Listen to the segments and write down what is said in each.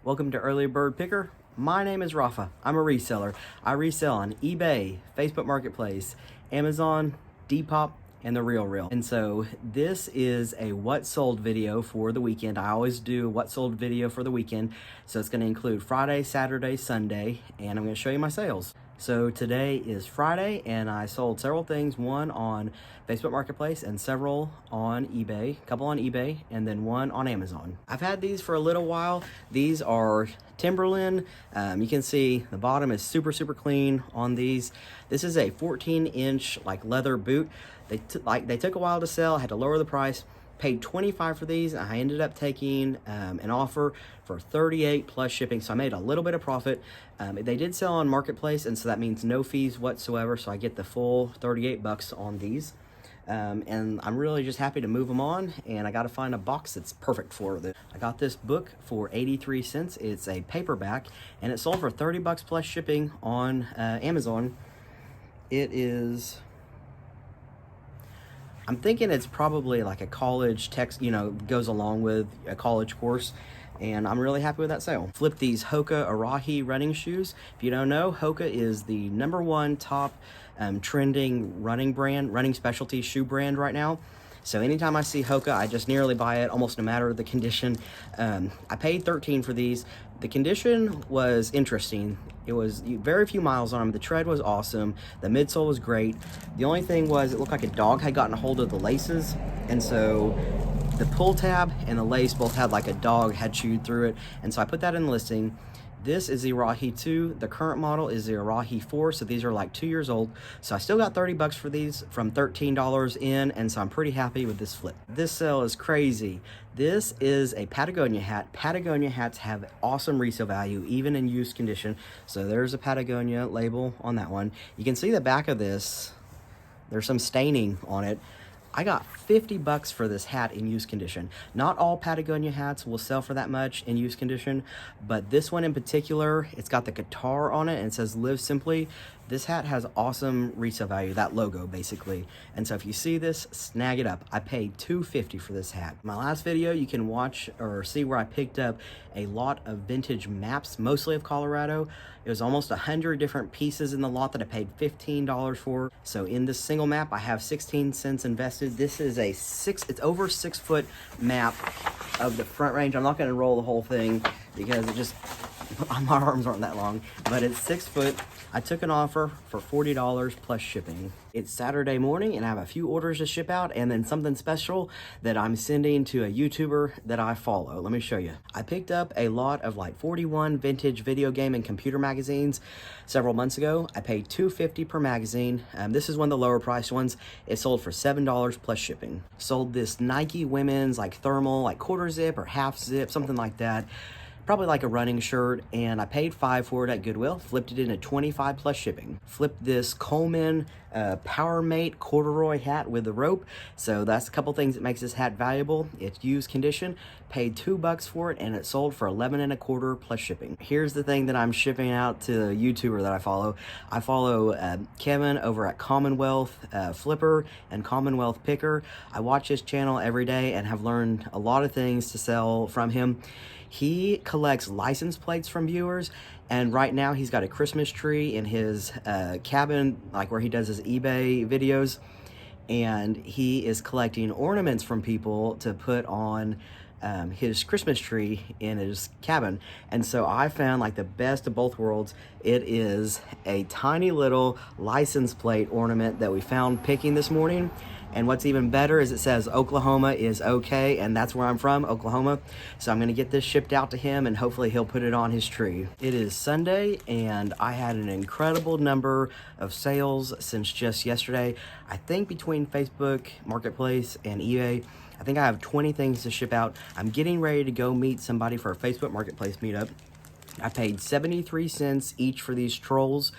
Welcome to Early Bird Picker. My name is Rafa. I'm a reseller. I resell on eBay, Facebook Marketplace, Amazon, Depop, and the ReRUN. And so this is a what sold video for the weekend. I always do a what sold video for the weekend. So it's going to include Friday, Saturday, Sunday, and I'm going to show you my sales. So today is Friday and I sold several things, one on Facebook Marketplace and several on eBay, a couple on eBay, and then one on Amazon. I've had these for a little while. These are Timberland. You can see the bottom is super clean on these. This is a 14-inch like leather boot. They took a while to sell. I had to lower the price. Paid $25 for these. I ended up taking an offer for $38 plus shipping, so I made a little bit of profit. They did sell on Marketplace, and so that means no fees whatsoever, so I get the full $38 on these. And I'm really just happy to move them on, and I got to find a box that's perfect for it. I got this book for 83 cents. It's a paperback, and it sold for $30 plus shipping on Amazon. It is... I'm thinking it's probably like a college text, goes along with a college course, and I'm really happy with that sale. Flip these Hoka Arahi running shoes. If you don't know, Hoka is the #1 top trending running specialty shoe brand right now. So anytime I see Hoka, I just nearly buy it, almost no matter the condition. I paid $13 for these. The condition was interesting. It was very few miles on them. The tread was awesome. The midsole was great. The only thing was it looked like a dog had gotten a hold of the laces. And so the pull tab and the lace both had like a dog had chewed through it. And so I put that in the listing. This is the Arahi 2. The current model is the Arahi 4, so these are like 2 years old. So I still got $30 for these from $13 in, and so I'm pretty happy with this flip. This sale is crazy. This is a Patagonia hat. Patagonia hats have awesome resale value, even in used condition. So there's a Patagonia label on that one. You can see the back of this. There's some staining on it. I got $50 for this hat in used condition. Not all Patagonia hats will sell for that much in used condition, but this one in particular, it's got the guitar on it and it says "Live Simply." This hat has awesome resale value, that logo basically. And so if you see this, snag it up. I paid $250 for this hat. My last video, you can watch or see where I picked up a lot of vintage maps, mostly of Colorado. It was almost 100 different pieces in the lot that I paid $15 for. So in this single map, I have 16 cents invested. This is it's over 6 foot map of the Front Range. I'm not gonna roll the whole thing because my arms aren't that long, but it's 6 foot. I took an offer for $40 plus shipping. It's Saturday morning and I have a few orders to ship out and then something special that I'm sending to a YouTuber that I follow. Let me show you. I picked up a lot of like 41 vintage video game and computer magazines several months ago. I paid $250 per magazine. This is one of the lower priced ones. It sold for $7 plus shipping. Sold this Nike women's like thermal, like quarter zip or half zip, something like that. Probably like a running shirt, and I paid $5 for it at Goodwill. Flipped it into $25 plus shipping. Flipped this Coleman Power Mate corduroy hat with the rope. So that's a couple things that makes this hat valuable. It's used condition. Paid $2 for it, and it sold for $11.25 plus shipping. Here's the thing that I'm shipping out to the YouTuber that I follow. I follow Kevin over at Commonwealth Flipper and Commonwealth Picker. I watch his channel every day and have learned a lot of things to sell from him. He collects license plates from viewers, and right now he's got a Christmas tree in his cabin, like where he does his eBay videos, and he is collecting ornaments from people to put on his Christmas tree in his cabin. And so I found like the best of both worlds. It is a tiny little license plate ornament that we found picking this morning. And what's even better is it says Oklahoma is okay, and that's where I'm from, Oklahoma. So I'm gonna get this shipped out to him and hopefully he'll put it on his tree. It is Sunday and I had an incredible number of sales since just yesterday. I think between Facebook Marketplace and eBay, I think I have 20 things to ship out. I'm getting ready to go meet somebody for a Facebook Marketplace meetup. I paid 73 cents each for these trolls,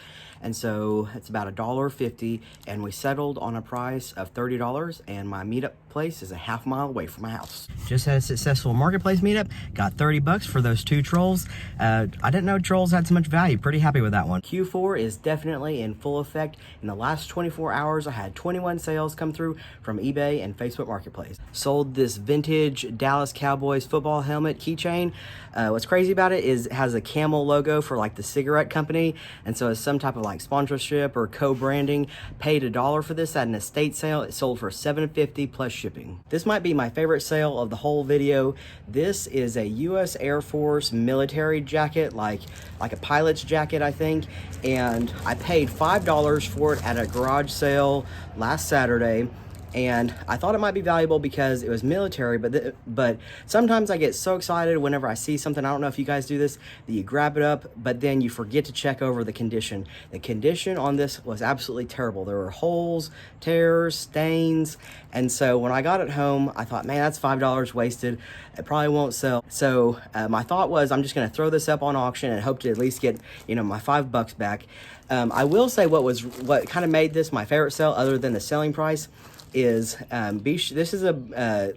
and so it's about $1.50, and we settled on a price of $30, and my meetup place is a half mile away from my house. Just had a successful marketplace meetup, got $30 for those 2 trolls. I didn't know trolls had so much value. Pretty happy with that one. Q4 is definitely in full effect. In the last 24 hours, I had 21 sales come through from eBay and Facebook Marketplace. Sold this vintage Dallas Cowboys football helmet keychain. What's crazy about it is it has a camel logo for like the cigarette company, and so it's some type of like sponsorship or co-branding. Paid $1 for this at an estate sale. It sold for $7.50 plus shipping. This might be my favorite sale of the whole video. This is a U.S. Air Force military jacket, like a pilot's jacket, I think, and I paid $5 for it at a garage sale last Saturday. And I thought it might be valuable because it was military, but sometimes I get so excited whenever I see something, I don't know if you guys do this, that you grab it up, but then you forget to check over the condition. The condition on this was absolutely terrible. There were holes, tears, stains, and so when I got it home, I thought, man, that's $5 wasted. It probably won't sell. So my thought was, I'm just gonna throw this up on auction and hope to at least get, my $5 back. I will say what kind of made this my favorite sale, other than the selling price, is this is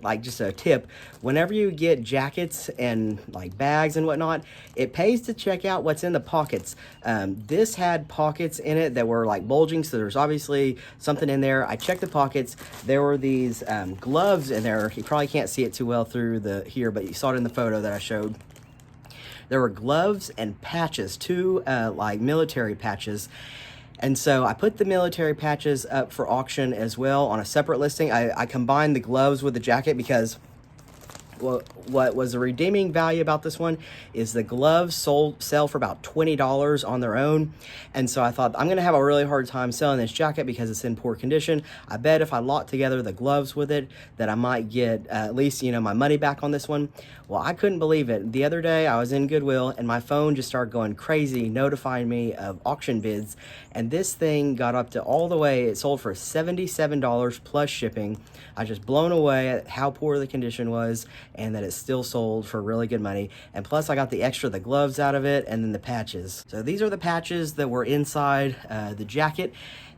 like just a tip. Whenever you get jackets and like bags and whatnot, it pays to check out what's in the pockets. This had pockets in it that were like bulging, so there's obviously something in there. I checked the pockets. There were these gloves in there. You probably can't see it too well through here, but you saw it in the photo that I showed. There were gloves and patches, 2 like military patches. And so I put the military patches up for auction as well on a separate listing. I combined the gloves with the jacket because what was the redeeming value about this one is the gloves sell for about $20 on their own. And so I thought, I'm going to have a really hard time selling this jacket because it's in poor condition. I bet if I locked together the gloves with it that I might get at least, my money back on this one. Well, I couldn't believe it. The other day I was in Goodwill and my phone just started going crazy, notifying me of auction bids. And this thing got up to all the way, it sold for $77 plus shipping. I was just blown away at how poor the condition was and that it still sold for really good money. And plus I got the gloves out of it and then the patches. So these are the patches that were inside the jacket.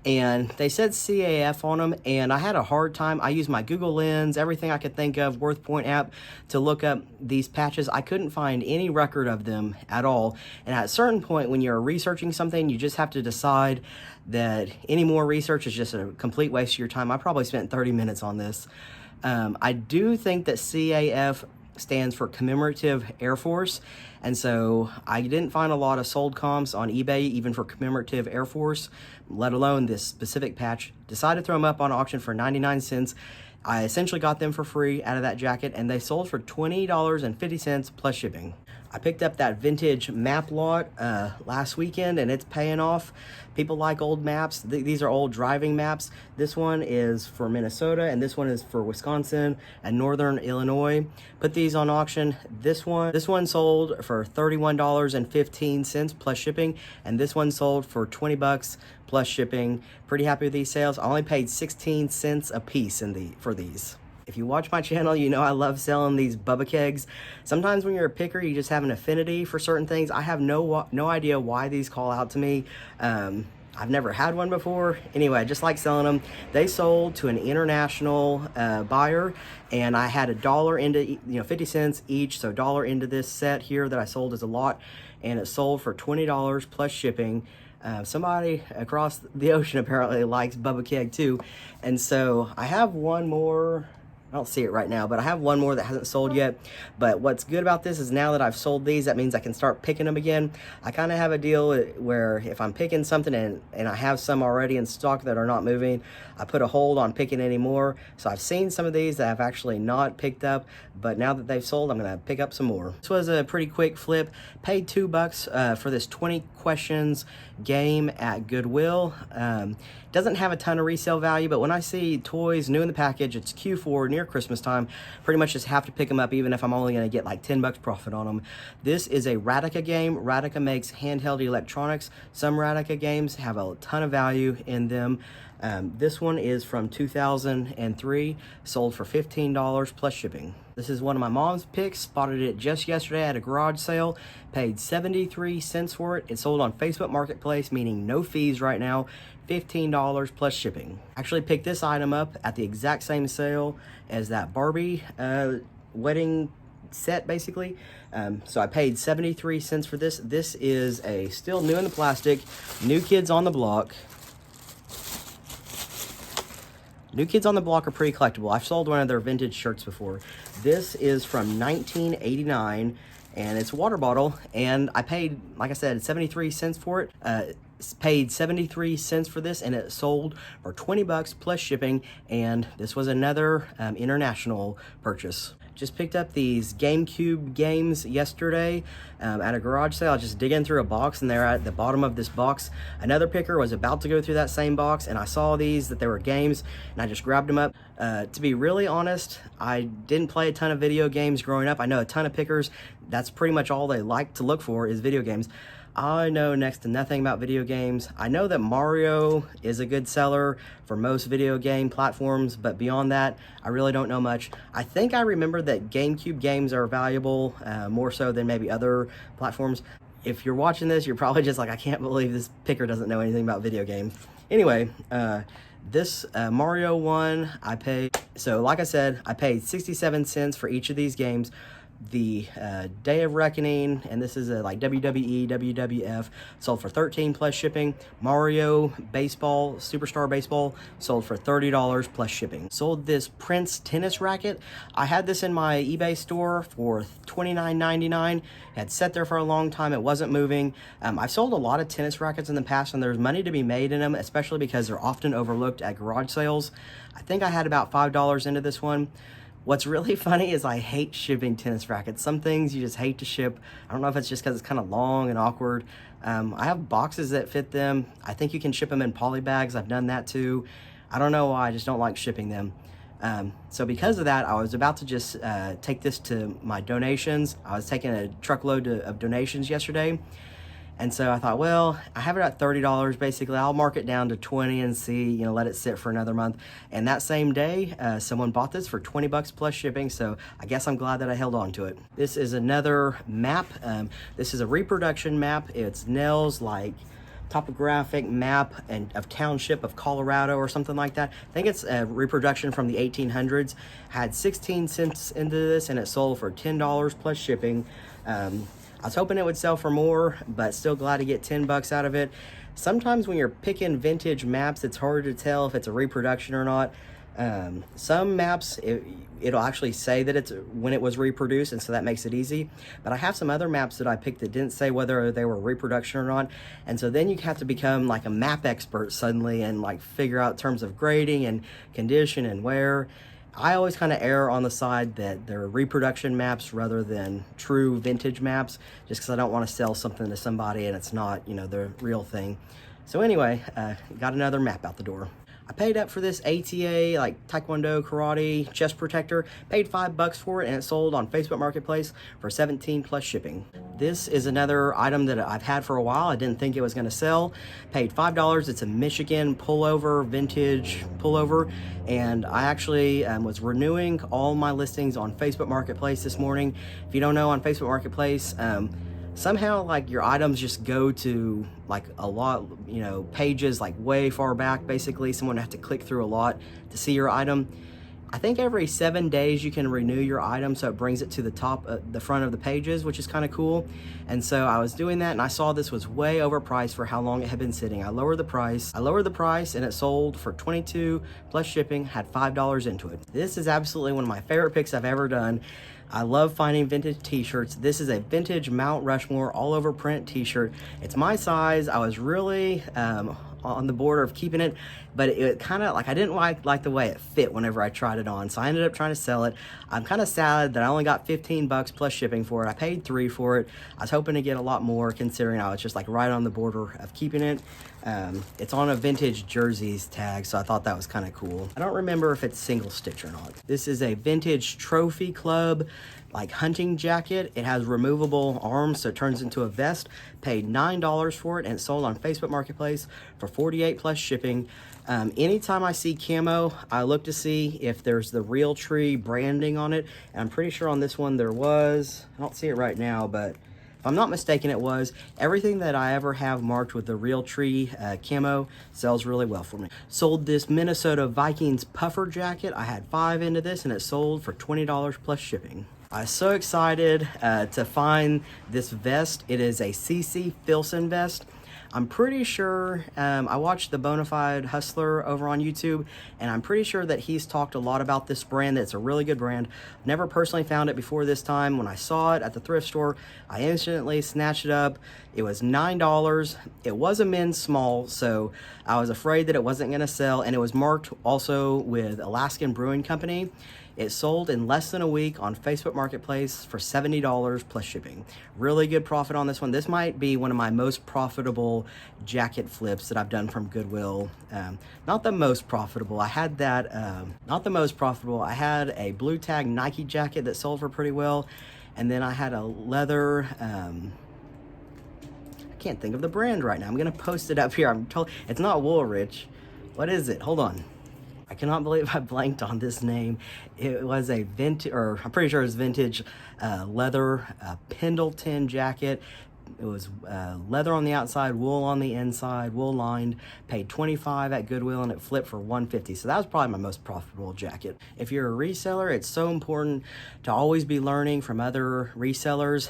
And they said CAF on them, and I had a hard time. I used my Google Lens, everything I could think of, WorthPoint app, to look up these patches. I couldn't find any record of them at all. And at a certain point, when you're researching something, you just have to decide that any more research is just a complete waste of your time. I probably spent 30 minutes on this. I do think that CAF stands for Commemorative Air Force, and so I didn't find a lot of sold comps on eBay even for Commemorative Air Force, let alone this specific patch. Decided to throw them up on auction for 99 cents. I essentially got them for free out of that jacket, and they sold for $20.50 plus shipping. I picked up that vintage map lot last weekend, and it's paying off. People like old maps. These are old driving maps. This one is for Minnesota, and this one is for Wisconsin and Northern Illinois. Put these on auction. This one sold for $31.15 plus shipping, and this one sold for $20 plus shipping. Pretty happy with these sales. I only paid 16 cents a piece for these. If you watch my channel, you know I love selling these Bubba kegs. Sometimes when you're a picker, you just have an affinity for certain things. I have no idea why these call out to me. I've never had one before. Anyway, I just like selling them. They sold to an international buyer, and I had $1 into, 50 cents each, so $1 into this set here that I sold as a lot, and it sold for $20 plus shipping. Somebody across the ocean apparently likes Bubba Keg too. And so I have one more. I don't see it right now, but I have one more that hasn't sold yet. But what's good about this is now that I've sold these, that means I can start picking them again. I kind of have a deal where if I'm picking something and I have some already in stock that are not moving, I put a hold on picking any more. So I've seen some of these that I've actually not picked up, but now that they've sold, I'm gonna pick up some more. This was a pretty quick flip. Paid $2 for this 20 questions game at Goodwill. Doesn't have a ton of resale value, but when I see toys new in the package, it's Q4 near Christmas time, pretty much just have to pick them up even if I'm only gonna get like $10 profit on them. This is a Radica game. Radica makes handheld electronics. Some Radica games have a ton of value in them. This one is from 2003, sold for $15 plus shipping. This is one of my mom's picks, spotted it just yesterday at a garage sale, paid 73 cents for it. It sold on Facebook Marketplace, meaning no fees right now, $15 plus shipping. Actually picked this item up at the exact same sale as that Barbie wedding set, basically. So I paid 73 cents for this. This is a still new in the plastic, New Kids on the Block. New Kids on the Block are pretty collectible. I've sold one of their vintage shirts before. This is from 1989, and it's a water bottle, and I paid, like I said, 73 cents for it. Paid 73 cents for this, and it sold for 20 bucks plus shipping, and this was another international purchase. Just picked up these GameCube games yesterday at a garage sale. I was just digging through a box, and there at the bottom of this box, another picker was about to go through that same box, and I saw these, that they were games, and I just grabbed them up. To be really honest, I didn't play a ton of video games growing up. I know a ton of pickers, that's pretty much all they like to look for is video games. I know next to nothing about video games. I know that Mario is a good seller for most video game platforms, but beyond that, I really don't know much. I think I remember that GameCube games are valuable, more so than maybe other platforms. If you're watching this, you're probably just like, I can't believe this picker doesn't know anything about video games. Anyway, this Mario one, I paid, so like I said, I paid 67 cents for each of these games. The Day of Reckoning, and this is a like WWE, WWF, sold for 13 plus shipping. Mario Baseball, Superstar Baseball, sold for $30 plus shipping. Sold this Prince tennis racket. I had this in my eBay store for $29.99. Had sat there for a long time. It wasn't moving. I've sold a lot of tennis rackets in the past, and there's money to be made in them, especially because they're often overlooked at garage sales. I think I had about $5 into this one. What's really funny is I hate shipping tennis rackets. Some things you just hate to ship. I don't know if it's just because it's kind of long and awkward. I have boxes that fit them. I think you can ship them in poly bags. I've done that too. I don't know why, I just don't like shipping them. So because of that, I was about to just take this to my donations. I was taking a truckload of donations yesterday. And so I thought, well, I have it at $30 basically. I'll mark it down to 20 and see, let it sit for another month. And that same day, someone bought this for 20 bucks plus shipping. So I guess I'm glad that I held on to it. This is another map. This is a reproduction map. It's Nell's like topographic map of township of Colorado or something like that. I think it's a reproduction from the 1800s. Had 16 cents into this, and it sold for $10 plus shipping. I was hoping it would sell for more, but still glad to get 10 bucks out of it. Sometimes when you're picking vintage maps, it's hard to tell if it's a reproduction or not. Some maps, it'll actually say that it's when it was reproduced, and so that makes it easy. But I have some other maps that I picked that didn't say whether they were reproduction or not. And so then you have to become like a map expert suddenly and like figure out terms of grading and condition and wear. I always kind of err on the side that they're reproduction maps rather than true vintage maps, just because I don't want to sell something to somebody and it's not, the real thing. So anyway, got another map out the door. I paid up for this ATA, like Taekwondo, karate, chest protector. Paid $5 for it, and it sold on Facebook Marketplace for 17 plus shipping. This is another item that I've had for a while. I didn't think it was going to sell. Paid $5. It's a Michigan pullover, vintage pullover. And I actually was renewing all my listings on Facebook Marketplace this morning. If you don't know, on Facebook Marketplace, somehow like your items just go to like a lot, pages like way far back. Basically, someone have to click through a lot to see your item. I think every 7 days you can renew your item, so it brings it to the top, the front of the pages, which is kind of cool. And so I was doing that, and I saw this was way overpriced for how long it had been sitting. I lowered the price, and it sold for 22 plus shipping. Had $5 into it. This is absolutely one of my favorite picks I've ever done. I love finding vintage t-shirts. This is a vintage Mount Rushmore all over print t-shirt. It's my size. I was really on the border of keeping it, but it kind of like, I didn't like the way it fit whenever I tried it on, so I ended up trying to sell it. I'm kind of sad that I only got 15 bucks plus shipping for it. I paid $3 for it. I was hoping to get a lot more, considering I was just like right on the border of keeping it. It's on a vintage jerseys tag, so I thought that was kind of cool. I don't remember if it's single stitch or not. This is a vintage trophy club like hunting jacket. It has removable arms, so it turns into a vest. Paid $9 for it, and it's sold on Facebook Marketplace for $48 plus shipping. Anytime I see camo, I look to see if there's the Realtree branding on it, and I'm pretty sure on this one there was. I don't see it right now, but if I'm not mistaken, it was. Everything that I ever have marked with the Realtree camo sells really well for me. Sold this Minnesota Vikings puffer jacket. I had 5 into this, and it sold for $20 plus shipping. I was so excited to find this vest. It is a CC Filson vest. I'm pretty sure, I watched the Bonafide Hustler over on YouTube, and I'm pretty sure that he's talked a lot about this brand. That's a really good brand. Never personally found it before this time. When I saw it at the thrift store, I instantly snatched it up. It was $9. It was a men's small, so I was afraid that it wasn't gonna sell, and it was marked also with Alaskan Brewing Company. It sold in less than a week on Facebook Marketplace for $70 plus shipping. Really good profit on this one. This might be one of my most profitable jacket flips that I've done from Goodwill. Not the most profitable. I had that, not the most profitable. I had a blue tag Nike jacket that sold for pretty well. And then I had a leather, I can't think of the brand right now. I'm gonna post it up here. I'm told it's not Woolrich. What is it? Hold on. I cannot believe I blanked on this name. It was a vintage, or I'm pretty sure it was vintage leather Pendleton jacket. It was leather on the outside, wool on the inside, wool lined. Paid $25 at Goodwill, and it flipped for $150. So that was probably my most profitable jacket. If you're a reseller, it's so important to always be learning from other resellers.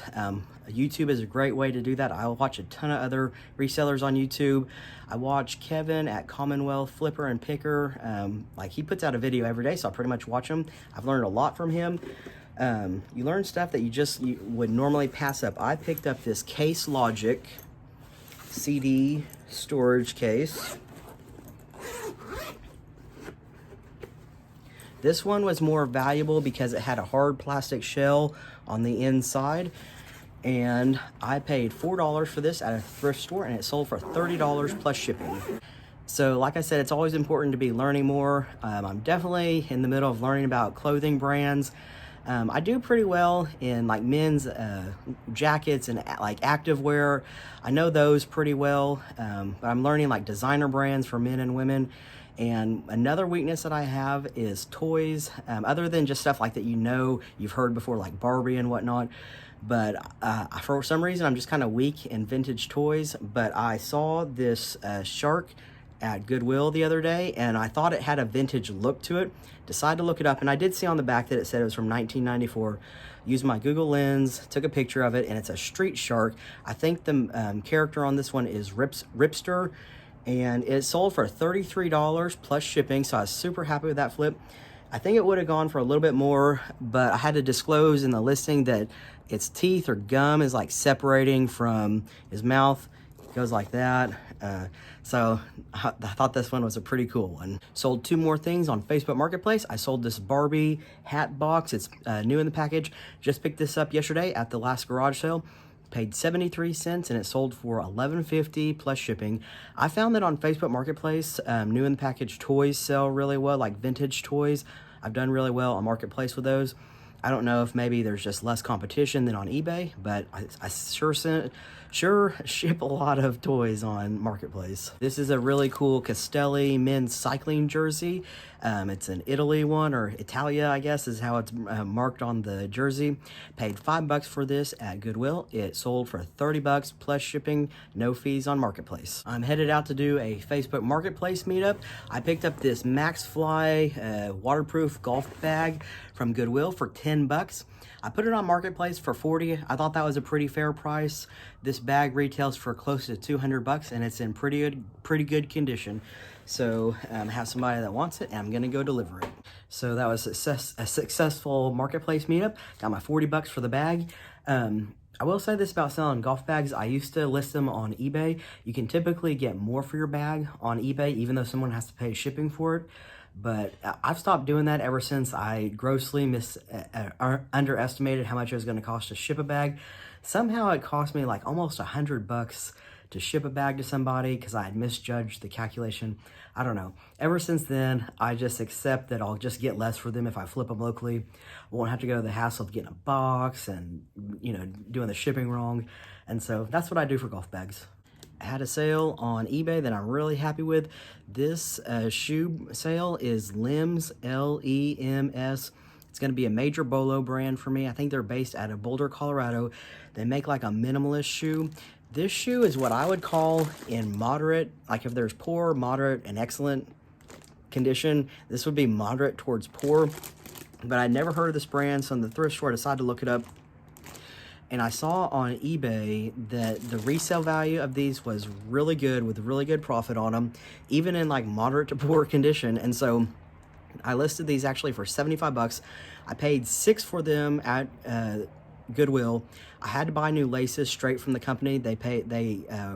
YouTube is a great way to do that. I watch a ton of other resellers on YouTube. I watch Kevin at Commonwealth Flipper and Picker. Like, he puts out a video every day, so I pretty much watch him. I've learned a lot from him. You learn stuff that you would normally pass up. I picked up this Case Logic CD storage case. This one was more valuable because it had a hard plastic shell on the inside. And I paid $4 for this at a thrift store, and it sold for $30 plus shipping. So like I said, it's always important to be learning more. I'm definitely in the middle of learning about clothing brands. I do pretty well in like men's jackets and like activewear. I know those pretty well, but I'm learning like designer brands for men and women. And another weakness that I have is toys, other than just stuff like that you've heard before, like Barbie and whatnot. But for some reason, I'm just kind of weak in vintage toys. But I saw this shark at Goodwill the other day, and I thought it had a vintage look to it. Decided to look it up, and I did see on the back that it said it was from 1994. Used my Google Lens, took a picture of it, and it's a street shark. I think the character on this one is Ripster, and it sold for $33 plus shipping, so I was super happy with that flip. I think it would have gone for a little bit more, but I had to disclose in the listing that its teeth or gum is like separating from his mouth. It goes like that. So I thought this one was a pretty cool one. Sold 2 more things on Facebook Marketplace. I sold this Barbie hat box. It's new in the package. Just picked this up yesterday at the last garage sale. Paid 73 cents, and it sold for $11.50 plus shipping. I found that on Facebook Marketplace, new in the package toys sell really well, like vintage toys. I've done really well on Marketplace with those. I don't know if maybe there's just less competition than on eBay, but I sure ship a lot of toys on Marketplace. This is a really cool Castelli men's cycling jersey. It's an Italy one, or Italia, I guess, is how it's marked on the jersey. Paid $5 for this at Goodwill. It sold for $30 plus shipping, no fees on Marketplace. I'm headed out to do a Facebook Marketplace meetup. I picked up this MaxFly waterproof golf bag from Goodwill for $10. I put it on Marketplace for $40. I thought that was a pretty fair price. This bag retails for close to $200, and it's in pretty good condition. So I have somebody that wants it, and I'm gonna go deliver it. So that was a successful Marketplace meetup. Got my $40 for the bag. I will say this about selling golf bags. I used to list them on eBay. You can typically get more for your bag on eBay, even though someone has to pay shipping for it. But I've stopped doing that ever since I grossly underestimated how much it was going to cost to ship a bag. Somehow it cost me like almost $100 to ship a bag to somebody because I had misjudged the calculation. I don't know. Ever since then, I just accept that I'll just get less for them if I flip them locally. I won't have to go to the hassle of getting a box and, you know, doing the shipping wrong. And so that's what I do for golf bags. I had a sale on eBay that I'm really happy with. This shoe sale is Lems, L-E-M-S. It's going to be a major bolo brand for me. I think they're based out of Boulder, Colorado. They make like a minimalist shoe. This shoe is what I would call in moderate, like if there's poor, moderate, and excellent condition, this would be moderate towards poor. But I'd never heard of this brand, so in the thrift store I decided to look it up. And I saw on eBay that the resale value of these was really good, with really good profit on them, even in like moderate to poor condition. And so I listed these actually for 75 bucks. I paid $6 for them at Goodwill. I had to buy new laces straight from the company. They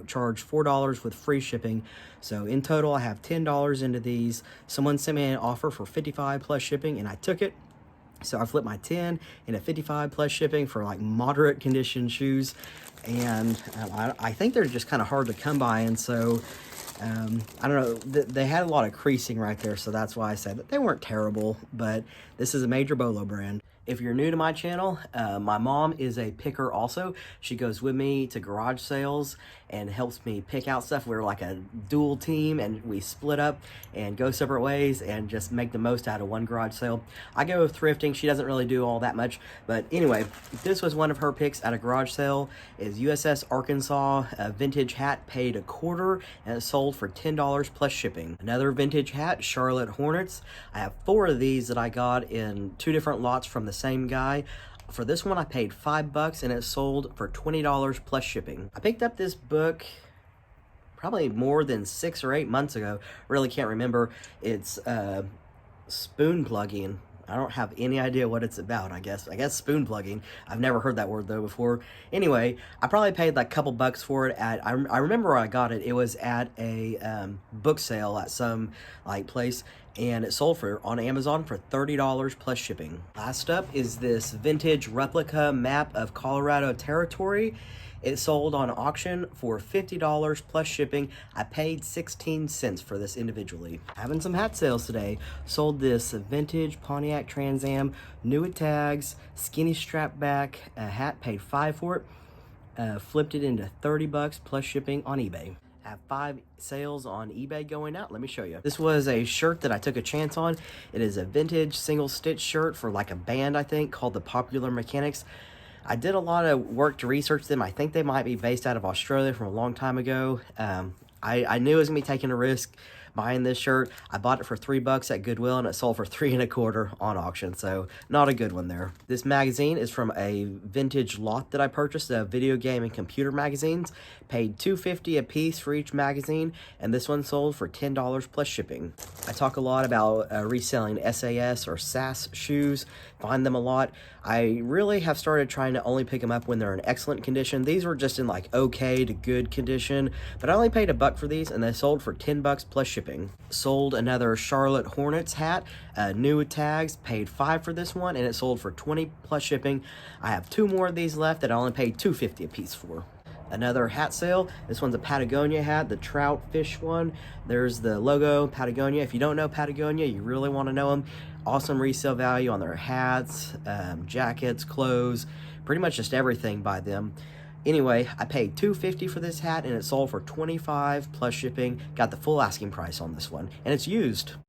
charge $4 with free shipping. So in total, I have $10 into these. Someone sent me an offer for $55 plus shipping, and I took it. So I flipped my 10 into $55 plus shipping for like moderate condition shoes. And I think they're just kind of hard to come by. And so I don't know, they had a lot of creasing right there, so that's why I said that they weren't terrible, but this is a major bolo brand. If you're new to my channel, my mom is a picker also. She goes with me to garage sales and helps me pick out stuff. We're like a dual team, and we split up and go separate ways and just make the most out of one garage sale. I go thrifting. She doesn't really do all that much, but anyway, this was one of her picks at a garage sale. Is USS Arkansas, a vintage hat, paid $25, and it sold for $10 plus shipping. Another vintage hat, Charlotte Hornets. I have 4 of these that I got in 2 different lots from the same guy. For this one, I paid $5 and it sold for $20 plus shipping. I picked up this book probably more than 6 or 8 months ago. Really can't remember. It's spoon plugging. I don't have any idea what it's about, I guess spoon plugging. I've never heard that word though before. Anyway, I probably paid like a couple bucks for it at, I remember where I got it. It was at a book sale at some like place, and it sold on Amazon for $30 plus shipping. Last up is this vintage replica map of Colorado Territory. It sold on auction for $50 plus shipping. I paid 16 cents for this individually. Having some hat sales today. Sold this vintage Pontiac Trans Am, new with tags, skinny strap back, hat, paid $5 for it. Flipped it into 30 bucks plus shipping on eBay. I have 5 sales on eBay going out. Let me show you. This was a shirt that I took a chance on. It is a vintage single stitch shirt for like a band, I think, called the Popular Mechanics. I did a lot of work to research them. I think they might be based out of Australia from a long time ago. I knew I was gonna be taking a risk buying this shirt. I bought it for $3 at Goodwill, and it sold for $3.25 on auction, so not a good one there. This magazine is from a vintage lot that I purchased, video game and computer magazines. Paid $2.50 a piece for each magazine, and this one sold for $10 plus shipping. I talk a lot about reselling SAS or SAS shoes, find them a lot. I really have started trying to only pick them up when they're in excellent condition. These were just in like okay to good condition, but I only paid $1 for these, and they sold for $10 plus shipping. Sold another Charlotte Hornets hat, new with tags, paid $5 for this one, and it sold for $20 plus shipping. I have 2 more of these left that I only paid $2.50 a piece for. Another hat sale. This one's a Patagonia hat, the trout fish one. There's the logo, Patagonia. If you don't know Patagonia, you really want to know them. Awesome resale value on their hats, jackets, clothes, pretty much just everything by them. Anyway, I paid $2.50 for this hat, and it sold for $25 plus shipping. Got the full asking price on this one, and it's used.